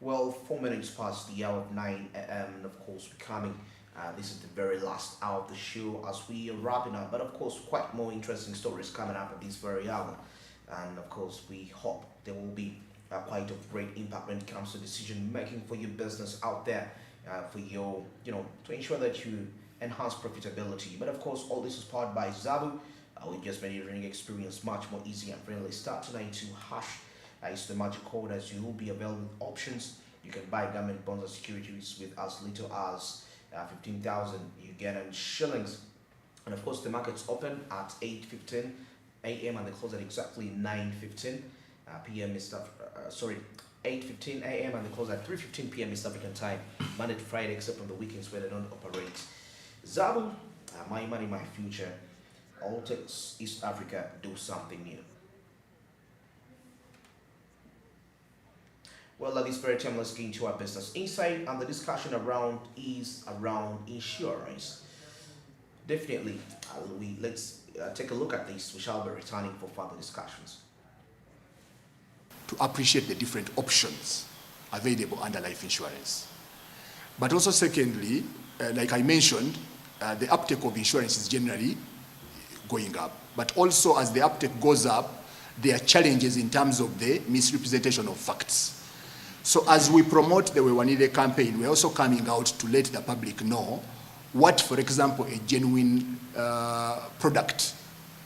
Well, 4 minutes past the hour of 9 a.m. And of course, we're coming. This is the very last hour of the show as we are wrapping up. But of course, quite more interesting stories coming up at this very hour. And of course, we hope there will be quite a great impact when it comes to decision making for your business out there, for your, to ensure that you enhance profitability. But of course, all this is powered by Zabu. We just made your learning experience much more easy and friendly. Start tonight to hash is the magic code as you will be available with options. You can buy government bonds and securities with as little as 15,000 you get in shillings. And of course, the market's open at 8:15 a.m. and they close at exactly 9:15 p.m. Sorry, 8:15 a.m. and they close at 3:15 p.m. East African time, Monday to Friday, except on the weekends where they don't operate. Zabu, my money, my future. All takes East Africa do something new. Well, at this very time, let's get into our business insight, and the discussion around is around insurance. Definitely, let's take a look at this. We shall be returning for further discussions. To appreciate the different options available under life insurance. But also secondly, like I mentioned, the uptake of insurance is generally going up. But also as the uptake goes up, there are challenges in terms of the misrepresentation of facts. So as we promote the Wewanile campaign, we're also coming out to let the public know what, for example, a genuine product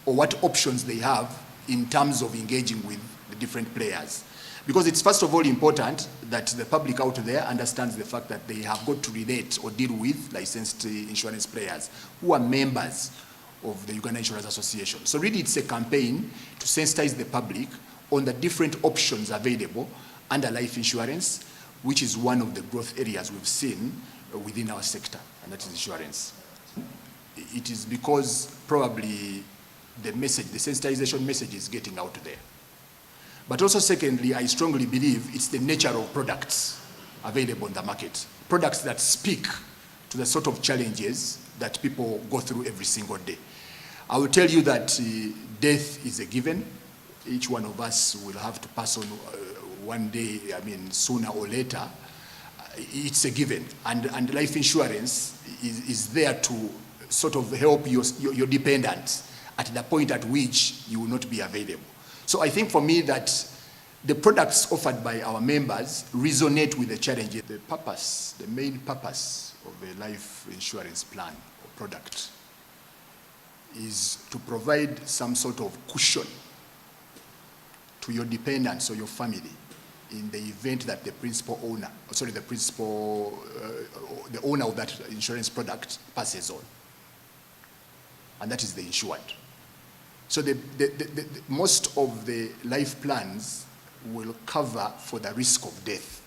or what options they have in terms of engaging with the different players. Because it's first of all important that the public out there understands the fact that they have got to relate or deal with licensed insurance players who are members of the Uganda Insurance Association. So really it's a campaign to sensitize the public on the different options available under life insurance, which is one of the growth areas we've seen within our sector, and that is insurance. It is because probably the message, the sensitization message is getting out there. But also secondly, I strongly believe it's the nature of products available in the market. Products that speak to the sort of challenges that people go through every single day. I will tell you that death is a given. Each one of us will have to pass on one day, sooner or later. It's a given. And life insurance is there to sort of help your dependents at the point at which you will not be available. So I think for me that the products offered by our members resonate with the challenges. The purpose, the main purpose of a life insurance plan or product is to provide some sort of cushion to your dependents or your family in the event that the the owner of that insurance product passes on. And that is the insured. So most of the life plans will cover for the risk of death.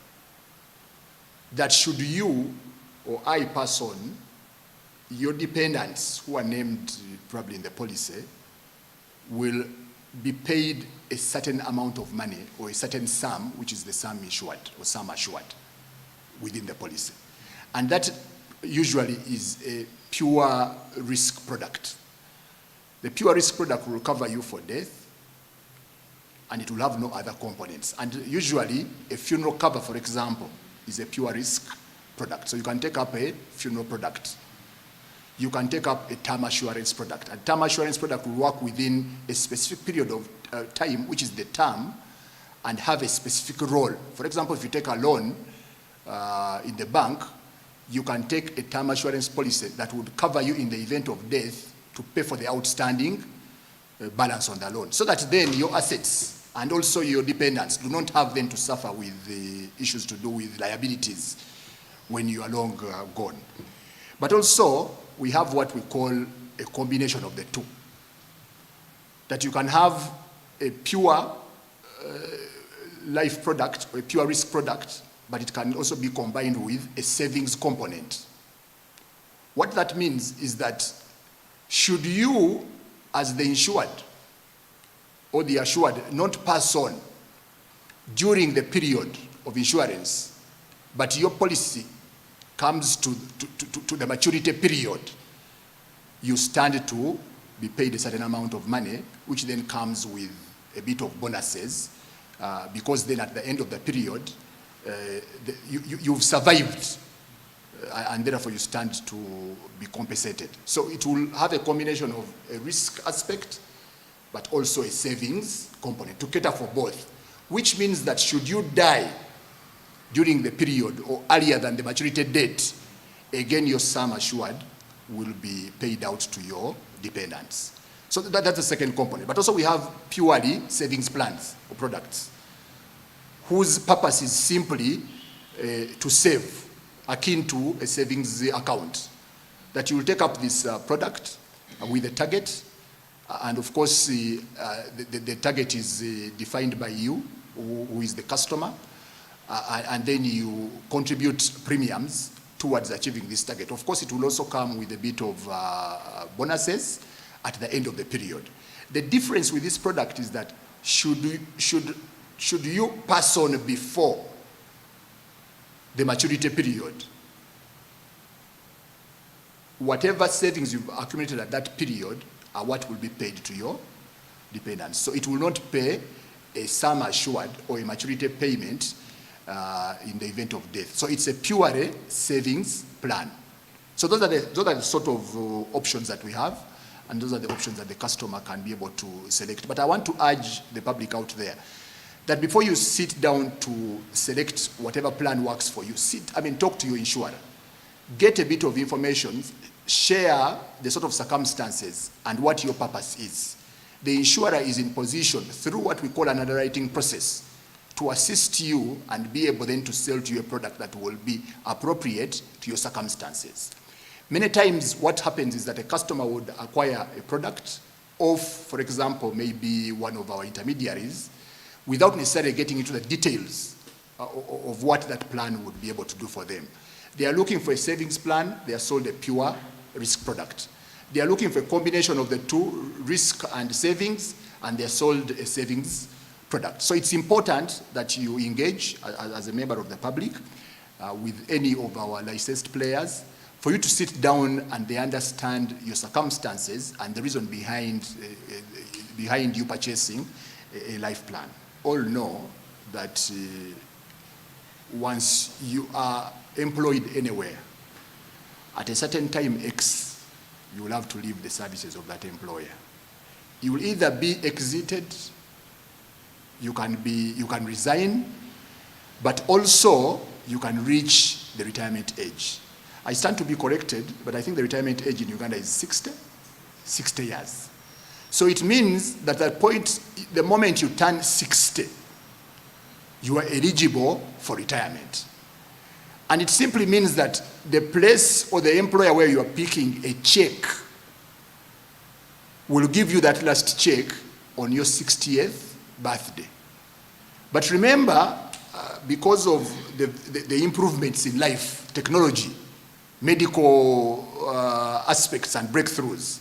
That should you or I pass on, your dependents who are named probably in the policy will be paid a certain amount of money or a certain sum, which is the sum insured or sum assured within the policy. And that usually is a pure risk product. The pure risk product will cover you for death and it will have no other components. And usually a funeral cover, for example, is a pure risk product. So you can take up a funeral product. You can take up a term assurance product. A term assurance product will work within a specific period of time, which is the term, and have a specific role. For example, if you take a loan in the bank, you can take a term assurance policy that would cover you in the event of death to pay for the outstanding balance on the loan. So that then your assets and also your dependents do not have then to suffer with the issues to do with liabilities when you are long gone. But also, we have what we call a combination of the two. That you can have a pure life product or a pure risk product, but it can also be combined with a savings component. What that means is that should you, as the insured or the assured, not pass on during the period of insurance, but your policy comes to the maturity period, you stand to be paid a certain amount of money, which then comes with a bit of bonuses, because then at the end of the period, you've survived, and therefore you stand to be compensated. So it will have a combination of a risk aspect, but also a savings component to cater for both, which means that should you die during the period or earlier than the maturity date, again your sum assured will be paid out to your dependents. So that's the second component. But also we have purely savings plans or products whose purpose is simply to save, akin to a savings account, that you will take up this product with a target, and of course the target is defined by you, who is the customer, and then you contribute premiums towards achieving this target. Of course, it will also come with a bit of bonuses at the end of the period. The difference with this product is that should you pass on before the maturity period, whatever savings you've accumulated at that period are what will be paid to your dependents. So it will not pay a sum assured or a maturity payment in the event of death. So it's a pure savings plan. So those are the sort of options that we have, and those are the options that the customer can be able to select. But I want to urge the public out there that before you sit down to select whatever plan works for you, talk to your insurer, get a bit of information, share the sort of circumstances and what your purpose is. The insurer is in position through what we call an underwriting process to assist you and be able then to sell to you a product that will be appropriate to your circumstances. Many times what happens is that a customer would acquire a product of, for example, maybe one of our intermediaries, without necessarily getting into the details of what that plan would be able to do for them. They are looking for a savings plan, they are sold a pure risk product. They are looking for a combination of the two, risk and savings, and they are sold a savings product. So it's important that you engage as a member of the public with any of our licensed players for you to sit down and they understand your circumstances and the reason behind you purchasing a life plan. All know that once you are employed anywhere, at a certain time X, you will have to leave the services of that employer. You will either be exited, you can resign, but also you can reach the retirement age. I stand to be corrected, but I think the retirement age in Uganda is 60 years. So it means that at point, the moment you turn 60, you are eligible for retirement. And it simply means that the place or the employer where you are picking a check will give you that last check on your 60th birthday. But remember, because of the improvements in life, technology, medical aspects and breakthroughs,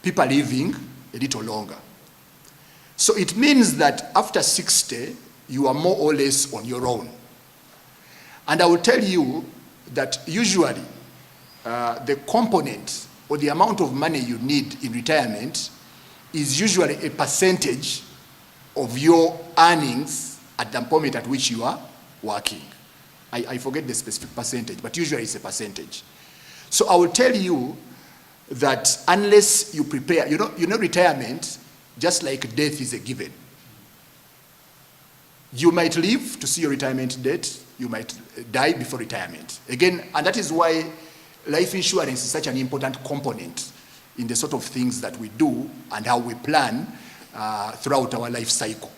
people are living a little longer. So it means that after 60, you are more or less on your own. And I will tell you that usually the component or the amount of money you need in retirement is usually a percentage of your earnings at the moment at which you are working. I forget the specific percentage, but usually it's a percentage. So I will tell you that unless you prepare, you know retirement, just like death is a given. You might live to see your retirement date, you might die before retirement. Again, and that is why life insurance is such an important component in the sort of things that we do and how we plan throughout our life cycle.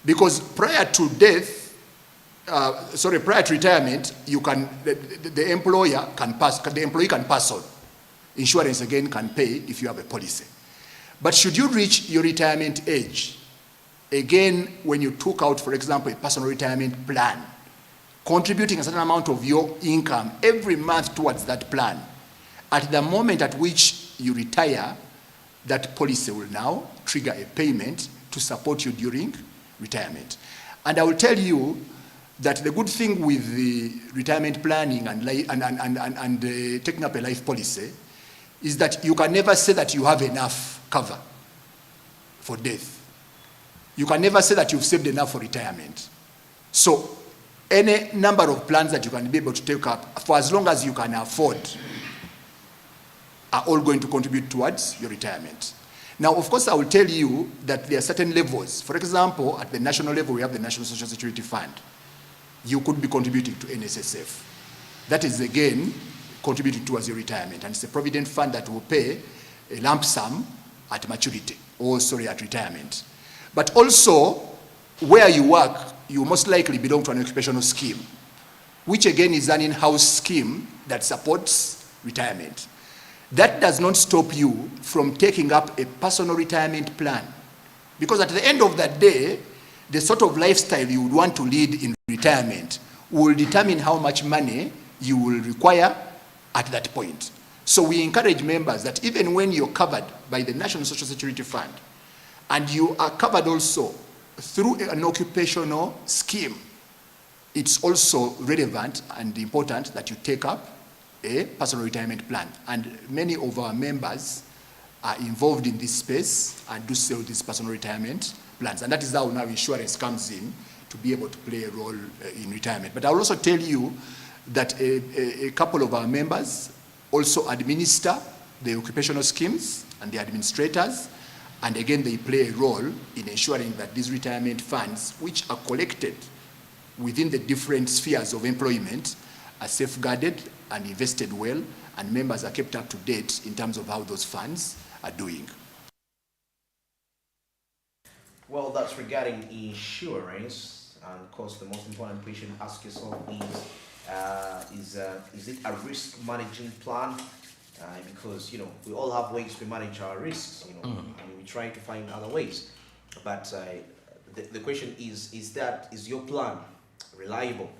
Because prior to death, prior to retirement, the employee can pass on. Insurance again can pay if you have a policy. But should you reach your retirement age, again, when you took out, for example, a personal retirement plan, contributing a certain amount of your income every month towards that plan, at the moment at which you retire, that policy will now trigger a payment to support you during retirement. And I will tell you that the good thing with the retirement planning and taking up a life policy is that you can never say that you have enough cover for death. You can never say that you've saved enough for retirement. So any number of plans that you can be able to take up for as long as you can afford are all going to contribute towards your retirement. Now, of course, I will tell you that there are certain levels. For example, at the national level, we have the National Social Security Fund. You could be contributing to NSSF. That is, again, contributing towards your retirement. And it's a provident fund that will pay a lump sum at maturity, or sorry, at retirement. But also, where you work, you most likely belong to an occupational scheme, which again is an in-house scheme that supports retirement. That does not stop you from taking up a personal retirement plan. Because at the end of that day, the sort of lifestyle you would want to lead in retirement will determine how much money you will require at that point. So we encourage members that even when you're covered by the National Social Security Fund, and you are covered also through an occupational scheme, it's also relevant and important that you take up a personal retirement plan. And many of our members are involved in this space and do sell these personal retirement plans. And that is how now insurance comes in to be able to play a role in retirement. But I will also tell you that a couple of our members also administer the occupational schemes and the administrators, and again they play a role in ensuring that these retirement funds, which are collected within the different spheres of employment, are safeguarded and invested well, and members are kept up to date in terms of how those funds are doing. Well, that's regarding insurance, and of course the most important question to ask yourself is it a risk management plan? Because we all have ways to manage our risks, and we try to find other ways. But the question is your plan reliable?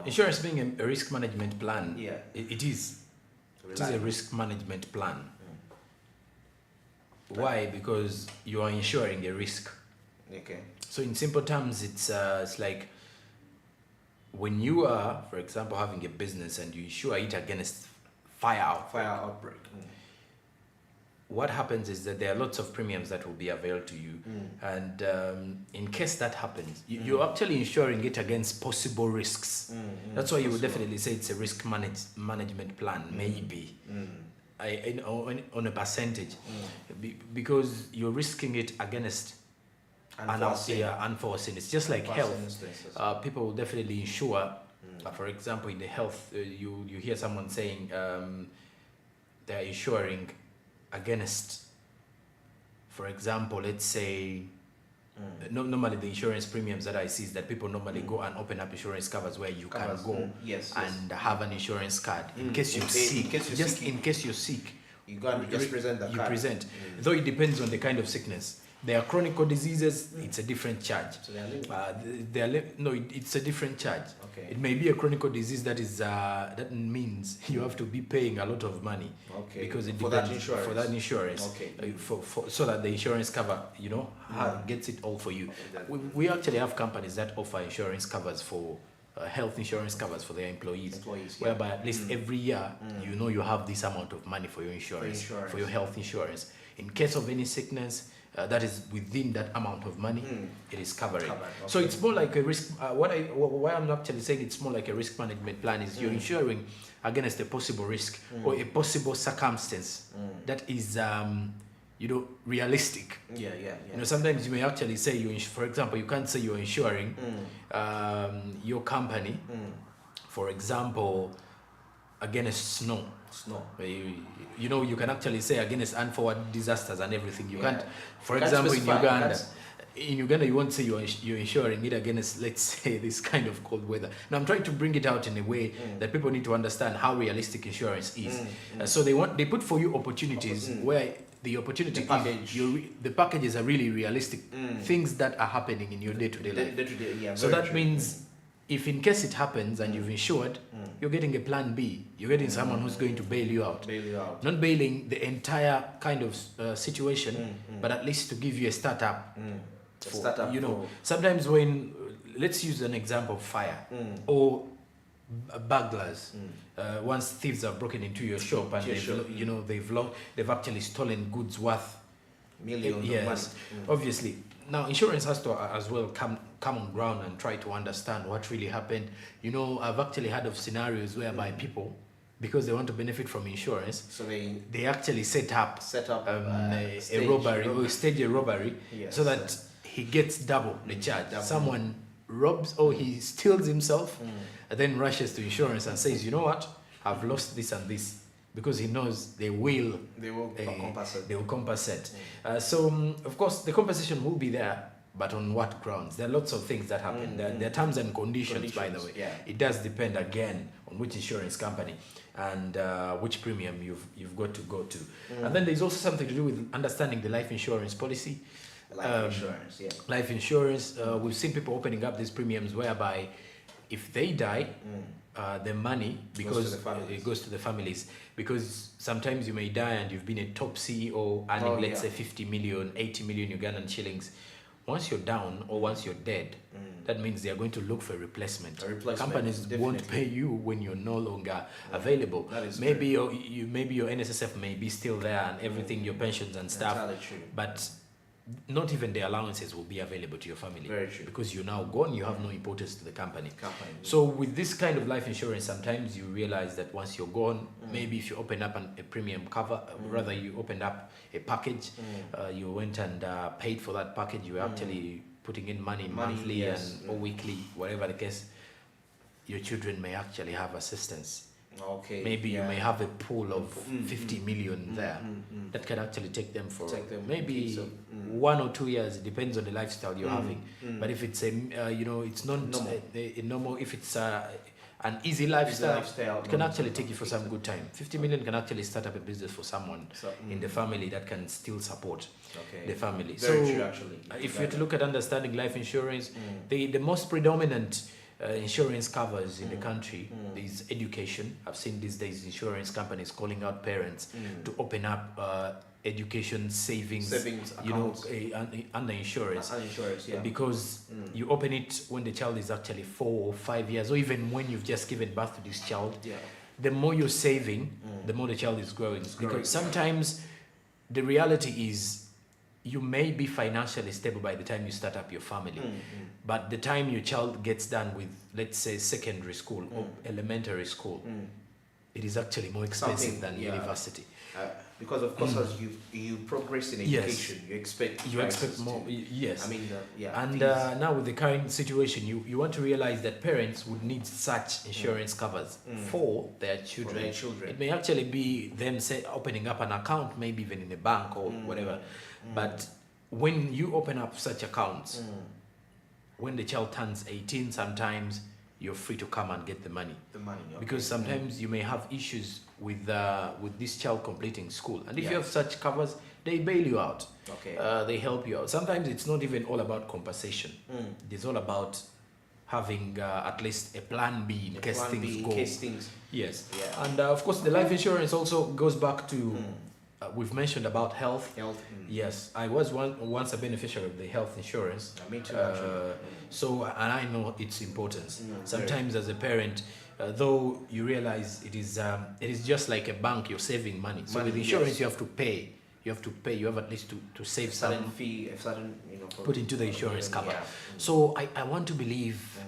Insurance being a risk management plan, yeah, it is a risk management plan. Why? Because you are insuring a risk. Okay. So in simple terms, it's like when you are, for example, having a business and you insure it against fire outbreak. What happens is that there are lots of premiums that will be availed to you, and in case that happens, you're actually insuring it against possible risks. That's why you would definitely say it's a risk management plan, maybe on a percentage, because you're risking it against unforeseen. It's just like health. People will definitely insure. For example, in the health, you hear someone saying they're insuring against, for example, let's say, normally the insurance premiums that I see is that people normally go and open up insurance covers where you can go and have an insurance card in case you're sick. In case you're sick, you just present the card. You present, though it depends on the kind of sickness. There are chronic diseases, it's a different charge. So it's a different charge. Okay. It may be a chronic disease that is that means you have to be paying a lot of money. Okay. Because it for depends that insurance. Okay. So that the insurance cover, gets it all for you. We actually have companies that offer insurance covers for health insurance covers for their employees, whereby at least every year you have this amount of money for your insurance, for your health insurance. In case of any sickness, that is within that amount of money, it is covering. Okay. So it's more like a risk. Why I'm actually saying it's more like a risk management plan is you're insuring against a possible risk or a possible circumstance that is, realistic. Yeah. Sometimes you may actually say for example, you can't say you're insuring your company, for example, against snow. You can actually say against unforwarded disasters and everything. You can't, for example, in Uganda, you won't say you're insuring it against, let's say, this kind of cold weather. Now, I'm trying to bring it out in a way that people need to understand how realistic insurance is. So they put for you opportunities where the opportunity the packages are really realistic, things that are happening in your day-to-day life. So that means if in case it happens and you've insured, you're getting a plan B. You're getting someone who's going to bail you out. Not bailing the entire kind of situation, but at least to give you a startup. Sometimes when, let's use an example of fire or burglars. Once thieves have broken into your shop and they've actually stolen goods worth millions of money. Obviously. Now, insurance has to as well come common ground and try to understand what really happened. You know, I've actually heard of scenarios whereby people, because they want to benefit from insurance, So they actually set up stage a robbery or stage a robbery, Yes, so that he gets double the charge. double. Someone robs or he steals himself and then rushes to insurance and says, you know what, I've lost this and this, because he knows they will compensate. they will compensate. Of course the compensation will be there, but on what grounds? There are lots of things that happen. There are terms and conditions, by the way. Yeah. It does depend again on which insurance company and which premium you've got to go to. And then there's also something to do with understanding the life insurance policy. Life insurance, yeah. Life insurance, we've seen people opening up these premiums whereby if they die, the money, because it goes to the families, because sometimes you may die and you've been a top CEO earning, let's say 50 million, 80 million Ugandan shillings. Once you're down or once you're dead, that means they are going to look for a replacement. Companies won't pay you when you're no longer available. That is maybe your NSSF may be still there and everything, your pensions and stuff, but not even the allowances will be available to your family. Very true. Because you're now gone, you have no importance to the company. So with this kind of life insurance, sometimes you realize that once you're gone, maybe if you open up a premium cover, rather you opened up a package, you went and paid for that package, you were actually putting in money monthly or weekly, whatever the case, your children may actually have assistance. Okay. Maybe you may have a pool of 50 million there that can actually take them for maybe 1 or 2 years. It depends on the lifestyle you're having. But if it's it's not a normal. If it's an easy lifestyle, it can actually take you for some good time. 50 million can actually start up a business for someone in the family that can still support the family. Very true, actually. If you're to look at understanding life insurance, the most predominant insurance covers in the country is education. I've seen these days insurance companies calling out parents to open up education savings accounts. Under insurance. Because you open it when the child is actually 4 or 5 years, or even when you've just given birth to this child. The more you're saving, the more the child is growing. Because sometimes the reality is you may be financially stable by the time you start up your family, but the time your child gets done with, let's say, secondary school or elementary school, it is actually more expensive than university. Because of course, as you progress in education, you expect more. Yes, I mean, and now with the current situation, you want to realize that parents would need such insurance covers for their children. It may actually be them opening up an account, maybe even in a bank or whatever. But when you open up such accounts, when the child turns 18, sometimes you're free to come and get the money. Because sometimes you may have issues with this child completing school, and if you have such covers, they bail you out. They help you out. Sometimes it's not even all about compensation. It's all about having at least a plan B in case things go. Yes. And of course, the life insurance also goes back to. We've mentioned about health. Yes, I was once a beneficiary of the health insurance. Me too, actually. And I know its importance. Sometimes as a parent, though you realize it is just like a bank, you're saving money. So with insurance, you have to pay. You have at least to save certain fee, put into the insurance cover. So I want to believe,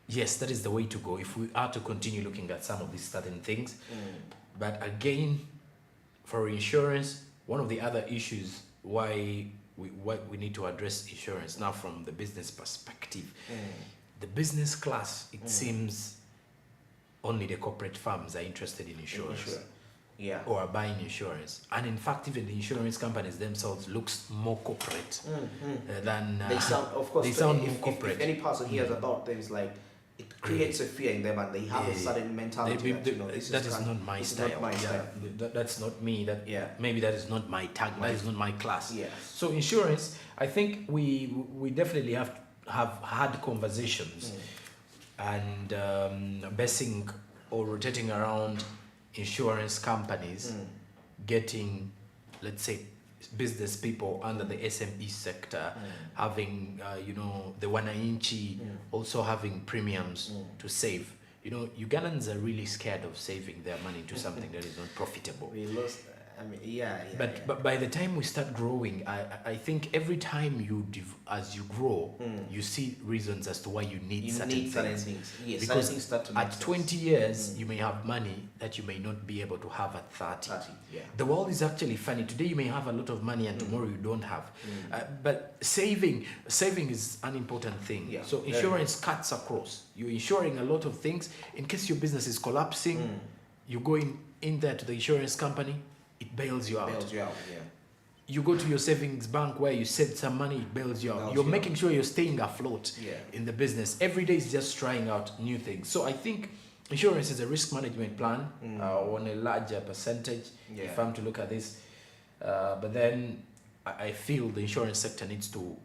yes, that is the way to go if we are to continue looking at some of these certain things. But again, for insurance, one of the other issues why we need to address insurance now from the business perspective, the business class, it seems only the corporate firms are interested in insurance. Or are buying insurance, and in fact even the insurance companies themselves looks more corporate than they sound more corporate. If any person hears about things like it creates a fear in them and they have a certain mentality that is not my style. That's not me. Maybe that is not my tag. That is not my class. So insurance, I think we definitely have had conversations and basing or rotating around insurance companies getting, let's say, business people under the SME sector having the wananchi also having premiums to save. Ugandans are really scared of saving their money into something that is not profitable. I mean, yeah. But by the time we start growing, I think every time as you grow, you see reasons as to why you need certain things. Yes, because certain things start to make at sense. 20 years, you may have money that you may not be able to have at 30. Yeah. The world is actually funny. Today you may have a lot of money and tomorrow you don't have. But saving is an important thing. Yeah. So insurance cuts across. You're insuring a lot of things. In case your business is collapsing, you go in there to the insurance company, it bails you out. You go to your savings bank where you saved some money, it bails you out. You're making sure you're staying afloat in the business. Every day is just trying out new things. So I think insurance is a risk management plan on a larger percentage, if I'm to look at this. But then I feel the insurance sector needs to,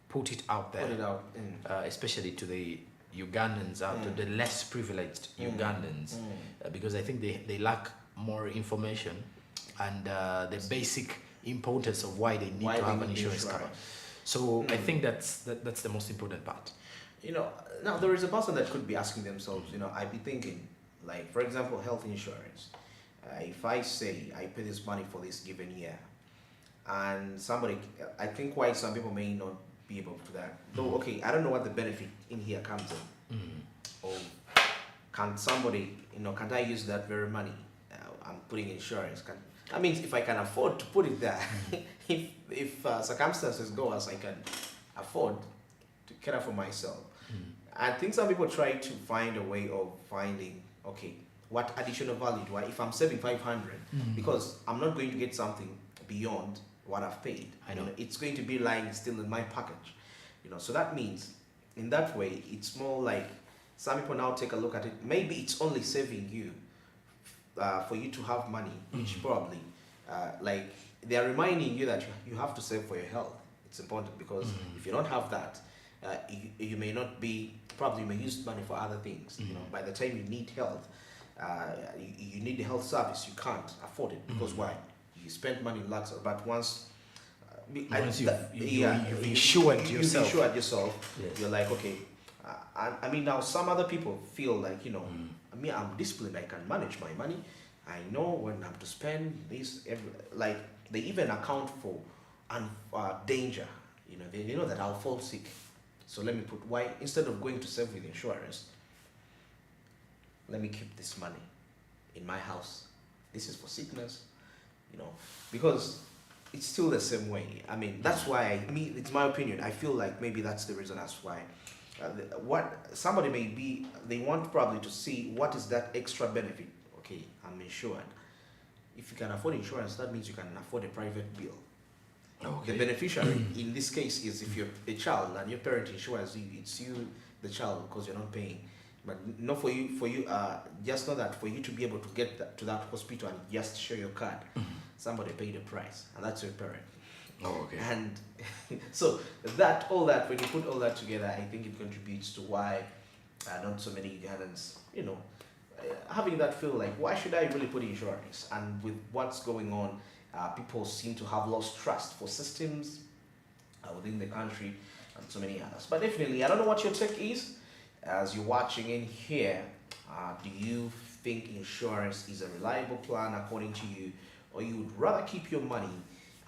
put it out there. Especially to the Ugandans out, to the less privileged Ugandans, because I think they lack more information and the basic importance of why they need to have an insurance cover. So I think that's the most important part. Now there is a person that could be asking themselves, I'd be thinking, like, for example, health insurance. If I say I pay this money for this given year, and I think why some people may not be able to do that. Though, okay, I don't know what the benefit in here comes in. Or can somebody, can't I use that very money I'm putting in insurance? I mean, if I can afford to put it there, if circumstances go as I can afford to care for myself. I think some people try to find a way of finding, okay, what additional value do I, if I'm saving 500, because I'm not going to get something beyond what I've paid. I know. It's going to be lying still in my package. So that means, in that way, it's more like, some people now take a look at it, maybe it's only saving you for you to have money, which probably, like, they are reminding you that you have to save for your health. It's important because if you don't have that, you may not be, probably you may use money for other things. By the time you need health, you need the health service, you can't afford it because why? You spend money lots, but once you've insured yourself, yes. You're like, okay. I mean, now some other people feel like, I mean, I'm disciplined, I can manage my money. I know when I'm to spend this, like, they even account for danger. They know that I'll fall sick. So let me put, why, instead of going to save with insurance, let me keep this money in my house. This is for sickness, because it's still the same way. I mean, that's why, it's my opinion. I feel like maybe that's the reason as why. What somebody may be, they want probably to see what is that extra benefit. Okay, I'm insured. If you can afford insurance, that means you can afford a private bill. Okay. The beneficiary in this case is if you're a child and your parent insures you, it's you, the child, because you're not paying. But not for you. Just know that for you to be able to get to that hospital and just show your card, somebody paid a price, and that's your parent. Oh, okay. And so when you put all that together, I think it contributes to why not so many Ugandans, having that feel like, why should I really put insurance? And with what's going on, people seem to have lost trust for systems within the country and so many others. But definitely, I don't know what your take is. As you're watching in here, do you think insurance is a reliable plan according to you, or you would rather keep your money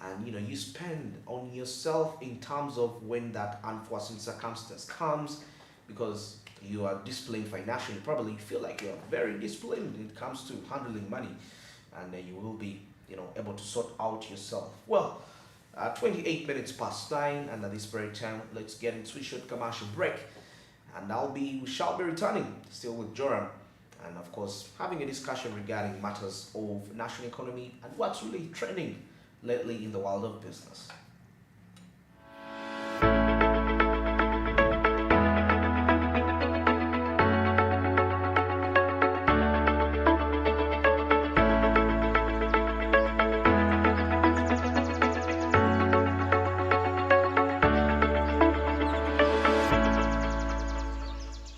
and you spend on yourself in terms of when that unforeseen circumstance comes, because you are disciplined financially, probably feel like you are very disciplined when it comes to handling money, and you will be able to sort out yourself. Well, 28 minutes past 9, and at this very time, let's get into a short commercial break, and we shall be returning still with Joram, and of course having a discussion regarding matters of national economy and what's really trending lately in the world of business.